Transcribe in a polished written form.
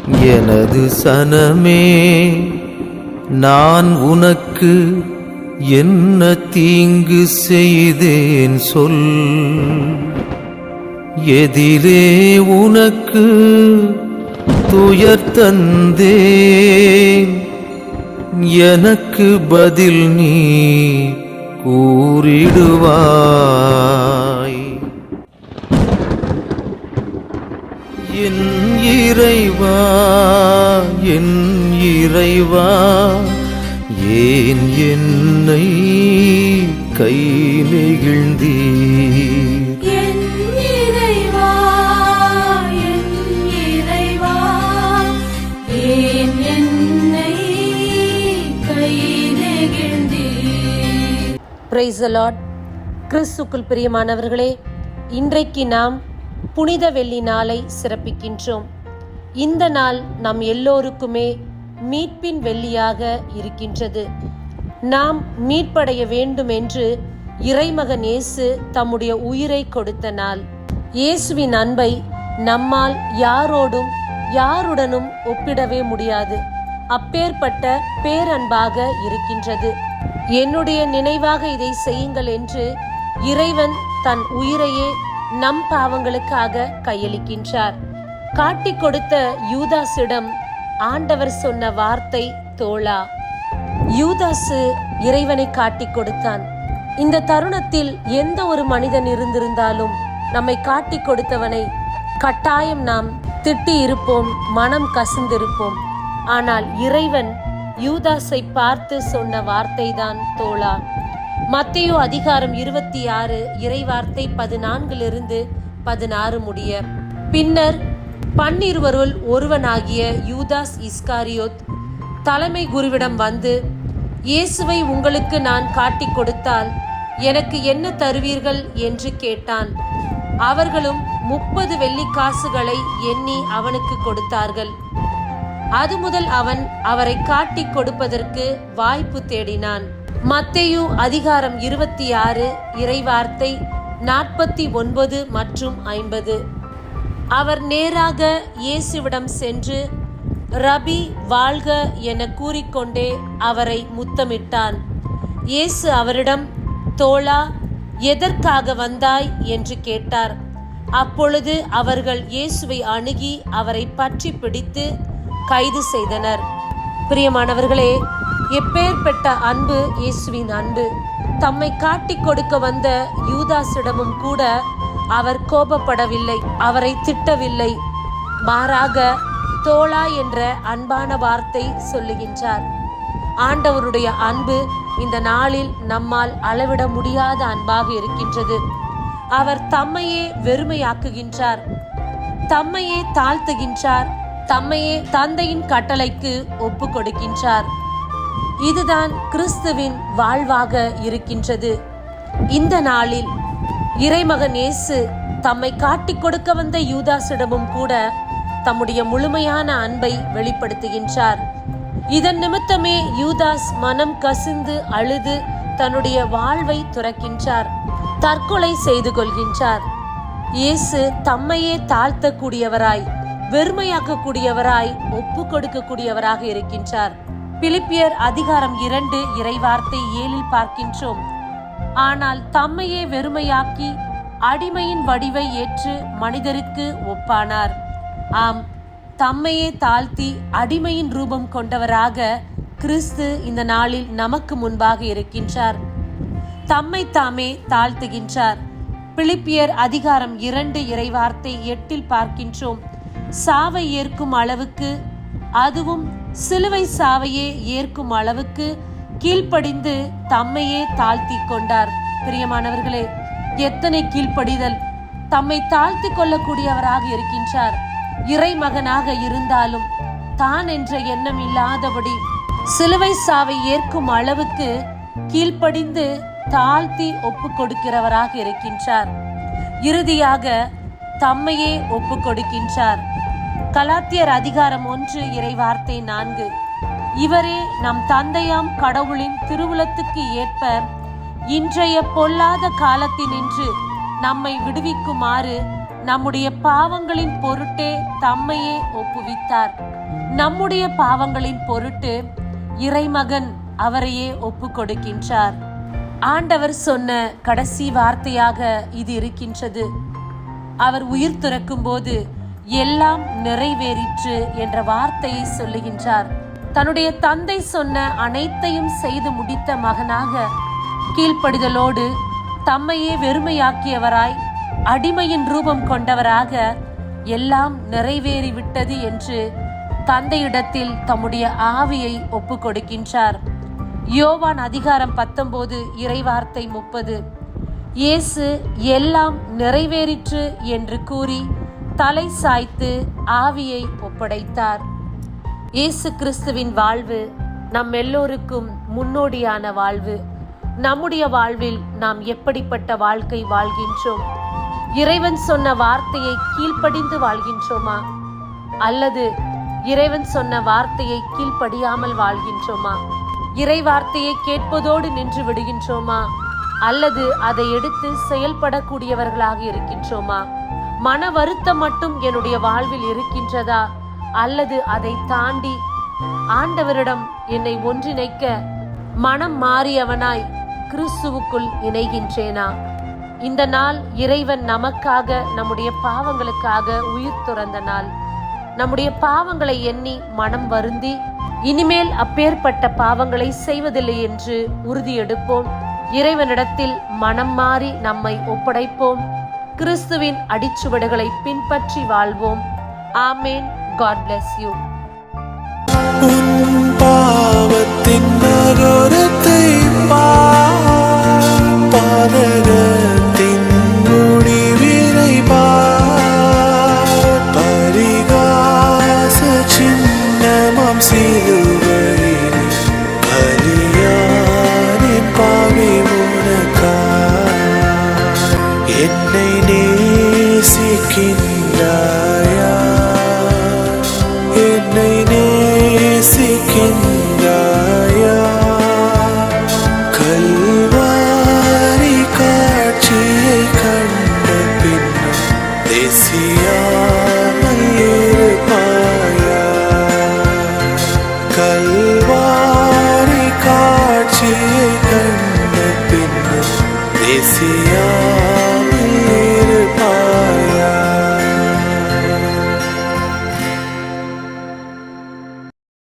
எனது சனமே, நான் உனக்கு என்ன தீங்கு செய்தேன் சொல்? எதிலே உனக்கு துயர் தந்தேன்? எனக்கு பதில் நீ கூறிடுவாய். என் இறைவா, என் இறைவா, ஏன் என்னை கை நெகிழ்ந்தீர்? என் இறைவா, என் இறைவா, ஏன் என்னை கை நெகிழ்ந்தீர்? Praise the Lord. கிறிஸ்துக்குள் பிரியமானவர்களே, இன்றைக்கு நாம் புனித வெள்ளி நாளை சிறப்பிக்கின்றோம். இந்த நாள் நம் எல்லோருக்குமே மீட்பின் வெள்ளியாக இருக்கின்றது. நாம் மீட்படைய வேண்டும் என்று இறைமகன் இயேசு தம்முடைய உயிரை கொடுத்த நாள். இயேசுவின் அன்பை நம்மால் யாருடனும் ஒப்பிடவே முடியாது. அப்பேற்பட்ட பேரன்பாக இருக்கின்றது. என்னுடைய நினைவாக இதை செய்யுங்கள் என்று இறைவன் தன் உயிரையே நம் பாவங்களுக்காக கையளிக்கின்றார். காட்டிக் கொடுத்த யூதாஸிடம் ஆண்டவர் சொன்ன வார்த்தை தோழா. யூதாசு இறைவனை காட்டிக் கொடுத்தான். இந்த தருணத்தில் எந்த ஒரு மனிதன் இருந்திருந்தாலும் நம்மை காட்டிக் கொடுத்தவனை கட்டாயம் நாம் திட்டி இருப்போம், மனம் கசிந்திருப்போம். ஆனால் இறைவன் யூதாஸை பார்த்து சொன்ன வார்த்தை தான் தோழா. மத்தேயு அதிகாரம் 26 இறைவார்த்தை 14 16 முடிய. பின்னர் 12 ஒருவனாகிய யூதாஸ் இஸ்காரியோத் தலைமை குருவிடம் வந்து, இயேசுவை உங்களுக்கு நான் காட்டிக் கொடுத்தால் எனக்கு என்ன தருவீர்கள் என்று கேட்டான். அவர்களும் 30 வெள்ளிக்காசுகளை எண்ணி அவனுக்கு கொடுத்தார்கள். அது முதல் அவன் அவரை காட்டிக் கொடுப்பதற்கு வாய்ப்பு தேடினான். மத்தேயு அதிகாரம் 26 இறைவார்த்தை 49 மற்றும் 50. அவர் நேராக இயேசுவிடம் சென்று, ரபி வாழ்க என கூறிக்கொண்டே அவரை முத்தமிட்டான். இயேசு அவரிடம், தோழா, எதற்காக வந்தாய் என்று கேட்டார். அப்பொழுது அவர்கள் இயேசுவை அணுகி அவரை பற்றி பிடித்து கைது செய்தனர். பிரியமானவர்களே, எப்பேற்பட்ட அன்பு இயேசுவின் அன்பு! தம்மை காட்டிக் கொடுக்க வந்த யூதாஸிடமும் கூட அவர் கோபப்படவில்லை, அவரை திட்டவில்லை. மாறாக தோழா என்ற அன்பான வார்த்தை சொல்லுகின்றார். ஆண்டவருடைய அன்பு இந்த நாளில் நம்மால் அளவிட முடியாத அன்பாக இருக்கின்றது. அவர் தம்மையே வெறுமையாக்குகின்றார், தம்மையே தாழ்த்துகின்றார், தம்மையே தந்தையின் கட்டளைக்கு ஒப்பு கொடுக்கின்றார். இதுதான் கிறிஸ்துவின் வாழ்வாக இருக்கின்றது. இந்த நாளில் இறைமகன் இயேசு தம்மை காட்டிக் கொடுக்க வந்த யூதாஸிடமும் கூட தம்முடைய முழுமையான அன்பை வெளிப்படுத்துகின்றார். இதன் நிமித்தமே யூதாஸ் மனம் கசிந்து அழுது தன்னுடைய வாழ்வை துறக்கின்றார், தற்கொலை செய்து கொள்கின்றார். இயேசு தம்மையே தாழ்த்தக்கூடியவராய், வெறுமையாக்கக்கூடியவராய், ஒப்பு கொடுக்கக்கூடியவராக இருக்கின்றார். பிலிப்பியர் அதிகாரம் 2 இறைவார்த்தை 7 பார்க்கின்றோம். ஆனால் தம்மையே வெறுமையாக்கி அடிமையின் வடிவை ஏற்று மனிதருக்கு ஒப்பானார். ஆம், தம்மையே தாழ்த்தி அடிமையின் ரூபம் கொண்டவராக கிறிஸ்து இந்த நாளில் நமக்கு முன்பாக இருக்கின்றார். தம்மை தாமே தாழ்த்துகின்றார். பிலிப்பியர் அதிகாரம் 2 இறைவார்த்தை 8 பார்க்கின்றோம். சாவை ஏற்கும் அளவுக்கு, அதுவும் சிலுவை சாவையே ஏற்கும் அளவுக்கு கீழ்ப்படிந்து தம்மையே தாழ்த்தி கொண்டார். பிரியமானவர்களே, எத்தனை கீழ்ப்படிதல்! தம்மை தாழ்த்தி கொள்ளக்கூடியவராக இருக்கின்றார். இறைமகனாக இருந்தாலும் தான் என்ற எண்ணம் இல்லாதபடி சிலுவை சாவை ஏற்கும் அளவுக்கு கீழ்ப்படிந்து தாழ்த்தி ஒப்பு கொடுக்கிறவராக இருக்கின்றார். இறுதியாக தம்மையே ஒப்பு கொடுக்கின்றார். கலாத்தியர் அதிகாரம் 1 இறைவார்த்தை 4. இவரே நம் தந்தையாம் கடவுளின் திருவுளத்துக்கு ஏற்ப இன்றைய பொல்லாத காலத்தினின்று நம்மை விடுவிக்குமாறு நம்முடைய பாவங்களின் பொருட்டே தம்மையே ஒப்புவித்தார். நம்முடைய பாவங்களின் பொருட்டு இறைமகன் அவரையே ஒப்பு கொடுக்கின்றார். ஆண்டவர் சொன்ன கடைசி வார்த்தையாக இது இருக்கின்றது. அவர் உயிர் துறக்கும் போது எல்லாம் நிறைவேறிற்று என்ற வார்த்தையை சொல்லுகின்றார். தன்னுடைய தந்தை சொன்ன அனைத்தையும் செய்து முடித்த மகனாக கீழ்ப்படிதலோடு தம்மையே வெறுமையாக்கியவராய் அடிமையின் ரூபம் கொண்டவராக எல்லாம் நிறைவேறிவிட்டது என்று தந்தையிடத்தில் தம்முடைய ஆவியை ஒப்பு கொடுக்கின்றார். யோவான் அதிகாரம் 19 இறைவார்த்தை 30. இயேசு எல்லாம் நிறைவேறிற்று என்று கூறி தலை சாய்த்து ஆவியை ஒப்படைத்தார். இயேசு கிறிஸ்துவின் வாழ்வு நம் எல்லோருக்கும் முன்னோடியான வாழ்வு. நம்முடைய வாழ்வில் நாம் எப்படிப்பட்ட வாழ்க்கை வாழ்கின்றோம்? இறைவன் சொன்ன வார்த்தையை கீழ்ப்படிந்து வாழ்கின்றோமா, அல்லது இறைவன் சொன்ன வார்த்தையை கீழ்ப்படியாமல் வாழ்கின்றோமா? இறை வார்த்தையை கேட்பதோடு நின்று விடுகின்றோமா, அல்லது அதை எடுத்து செயல்படக்கூடியவர்களாக இருக்கின்றோமா? மன வருத்தம் மட்டும் என்னுடைய வாழ்வில் இருக்கின்றதா, அல்லது அதை தாண்டி ஆண்டவரிடம் என்னை ஒன்றிணைக்க மனம் மாறியவனாய் கிறிஸ்துவுக்குள் இணைகின்றேனா? இந்த நாள் இறைவன் நமக்காக, நம்முடைய பாவங்களுக்காக உயிர் துறந்த நாள். நம்முடைய பாவங்களை எண்ணி மனம் வருந்தி இனிமேல் அப்பேற்பட்ட பாவங்களை செய்வதில்லை என்று உறுதி எடுப்போம். இறைவனிடத்தில் மனம் மாறி நம்மை ஒப்படைப்போம். கிறிஸ்துவின் அடிச்சுவடுகளை பின்பற்றி வாழ்வோம். ஆமேன். God bless you. உன் பாவத்தின் நகரத்தை பாதகத்தின் முடிவினை பரிகாச சின்னமாம் சிலுவையிலே பலியானின் பாவி உனக்காய் என்னை நேசிக்கின்ற